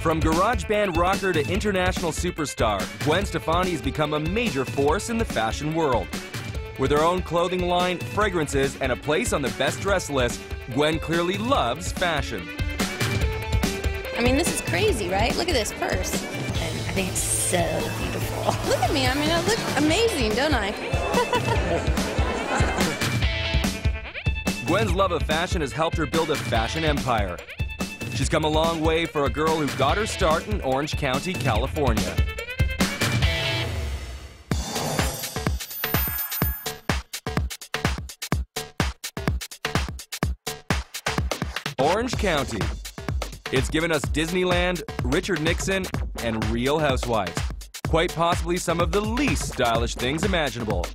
From garage band rocker to international superstar, Gwen Stefani has become a major force in the fashion world. With her own clothing line, fragrances, and a place on the best dress list, Gwen clearly loves fashion. I mean, this is crazy, right? Look at this purse. And I think it's so beautiful. Look at me. I mean, I look amazing, don't I? Gwen's love of fashion has helped her build a fashion empire. She's come a long way for a girl who got her start in Orange County, California. Orange County. It's given us Disneyland, Richard Nixon, and Real Housewives. Quite possibly some of the least stylish things imaginable.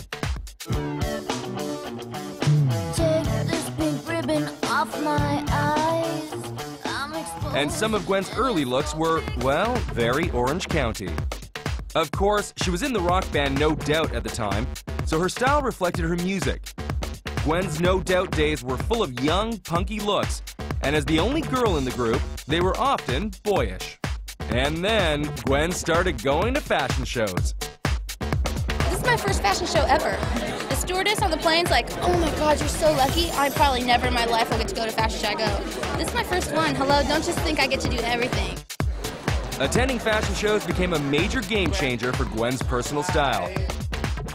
Take this pink ribbon off my eyes. And some of Gwen's early looks were, well, very Orange County. Of course, she was in the rock band No Doubt at the time, so her style reflected her music. Gwen's No Doubt days were full of young, punky looks, and as the only girl in the group, they were often boyish. And then, Gwen started going to fashion shows. This is my first fashion show ever. The stewardess on the plane's like, oh my God, you're so lucky. I probably never in my life will get to go to fashion show. I go, this is my first one. Hello, don't just think I get to do everything. Attending fashion shows became a major game changer for Gwen's personal style.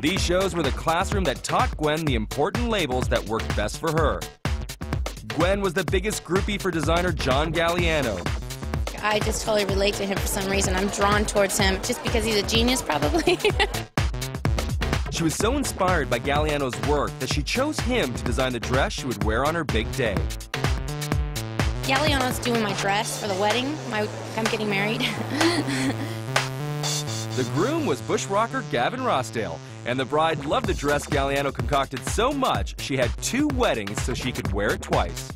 These shows were the classroom that taught Gwen the important labels that worked best for her. Gwen was the biggest groupie for designer John Galliano. I just totally relate to him for some reason. I'm drawn towards him just because he's a genius, probably. She was so inspired by Galliano's work that she chose him to design the dress she would wear on her big day. Galliano's doing my dress for the wedding. I'm getting married. The groom was bush rocker Gavin Rossdale, and the bride loved the dress Galliano concocted so much she had 2 weddings so she could wear it twice.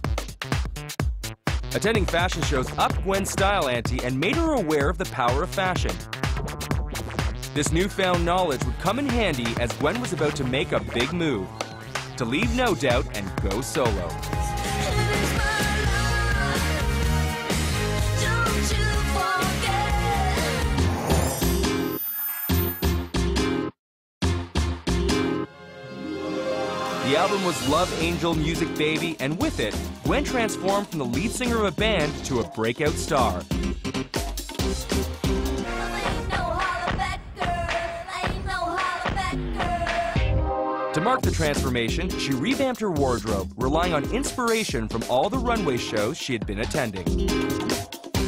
Attending fashion shows upped Gwen's style ante and made her aware of the power of fashion. This newfound knowledge would come in handy as Gwen was about to make a big move, to leave No Doubt and go solo. The album was Love Angel Music Baby, and with it, Gwen transformed from the lead singer of a band to a breakout star. To mark the transformation, she revamped her wardrobe, relying on inspiration from all the runway shows she had been attending.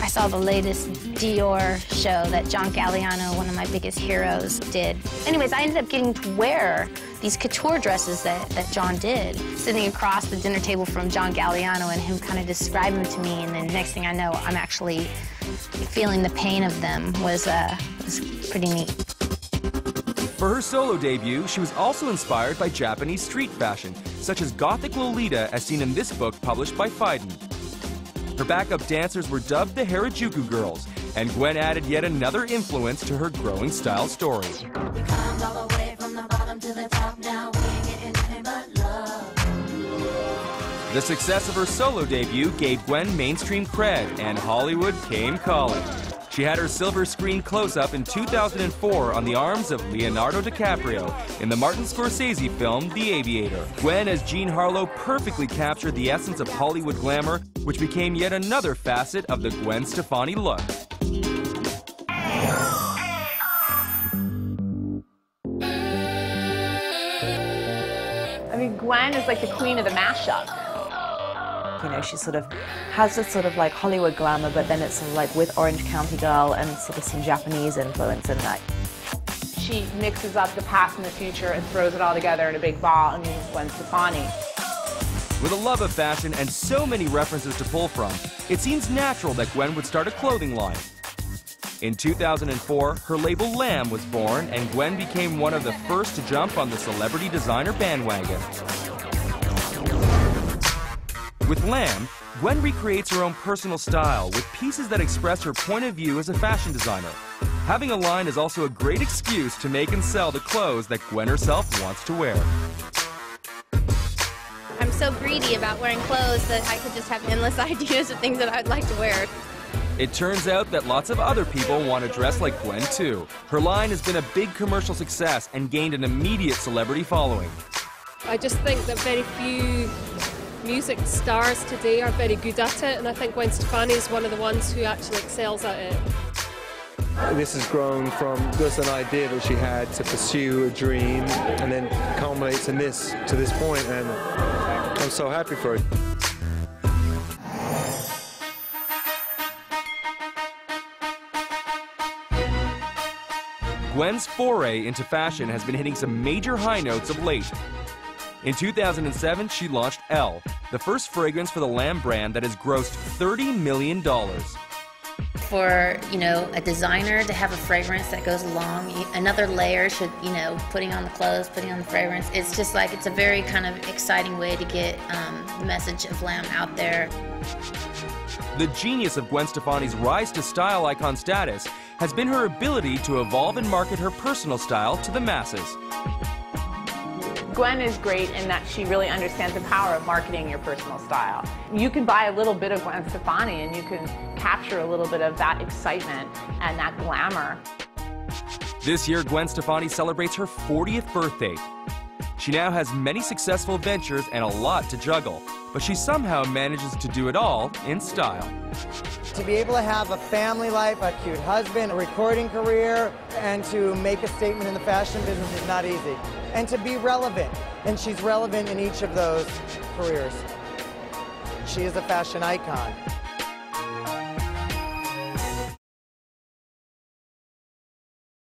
I saw the latest Dior show that John Galliano, one of my biggest heroes, did. Anyways, I ended up getting to wear these couture dresses that John did, sitting across the dinner table from John Galliano and him kind of describing them to me, and then next thing I know, I'm actually feeling the pain of them. Was pretty neat. For her solo debut, she was also inspired by Japanese street fashion, such as Gothic Lolita as seen in this book published by Phaidon. Her backup dancers were dubbed the Harajuku Girls, and Gwen added yet another influence to her growing style story. The success of her solo debut gave Gwen mainstream cred, and Hollywood came calling. She had her silver screen close-up in 2004 on the arms of Leonardo DiCaprio in the Martin Scorsese film The Aviator. Gwen as Jean Harlow perfectly captured the essence of Hollywood glamour, which became yet another facet of the Gwen Stefani look. I mean, Gwen is like the queen of the mashup. You know, she sort of has this sort of like Hollywood glamour, but then it's sort of like with Orange County Girl and sort of some Japanese influence in that. She mixes up the past and the future and throws it all together in a big ball, and means Gwen Stefani. With a love of fashion and so many references to pull from, it seems natural that Gwen would start a clothing line. In 2004, her label Lamb was born, and Gwen became one of the first to jump on the celebrity designer bandwagon. With Lamb, Gwen recreates her own personal style with pieces that express her point of view as a fashion designer. Having a line is also a great excuse to make and sell the clothes that Gwen herself wants to wear. I'm so greedy about wearing clothes that I could just have endless ideas of things that I'd like to wear. It turns out that lots of other people want to dress like Gwen too. Her line has been a big commercial success and gained an immediate celebrity following. I just think that very few music stars today are very good at it, and I think Gwen Stefani is one of the ones who actually excels at it. This has grown from just an idea that she had to pursue a dream, and then culminates in this to this point, and I'm so happy for her. Gwen's foray into fashion has been hitting some major high notes of late. In 2007, she launched Elle, the first fragrance for the Lamb brand that has grossed $30 million. For, a designer to have a fragrance that goes along, another layer should, putting on the clothes, putting on the fragrance, it's just like, it's a very kind of exciting way to get the message of Lamb out there. The genius of Gwen Stefani's rise to style icon status has been her ability to evolve and market her personal style to the masses. Gwen is great in that she really understands the power of marketing your personal style. You can buy a little bit of Gwen Stefani and you can capture a little bit of that excitement and that glamour. This year, Gwen Stefani celebrates her 40th birthday. She now has many successful ventures and a lot to juggle, but she somehow manages to do it all in style. To be able to have a family life, a cute husband, a recording career, and to make a statement in the fashion business is not easy. And to be relevant, and she's relevant in each of those careers. She is a fashion icon.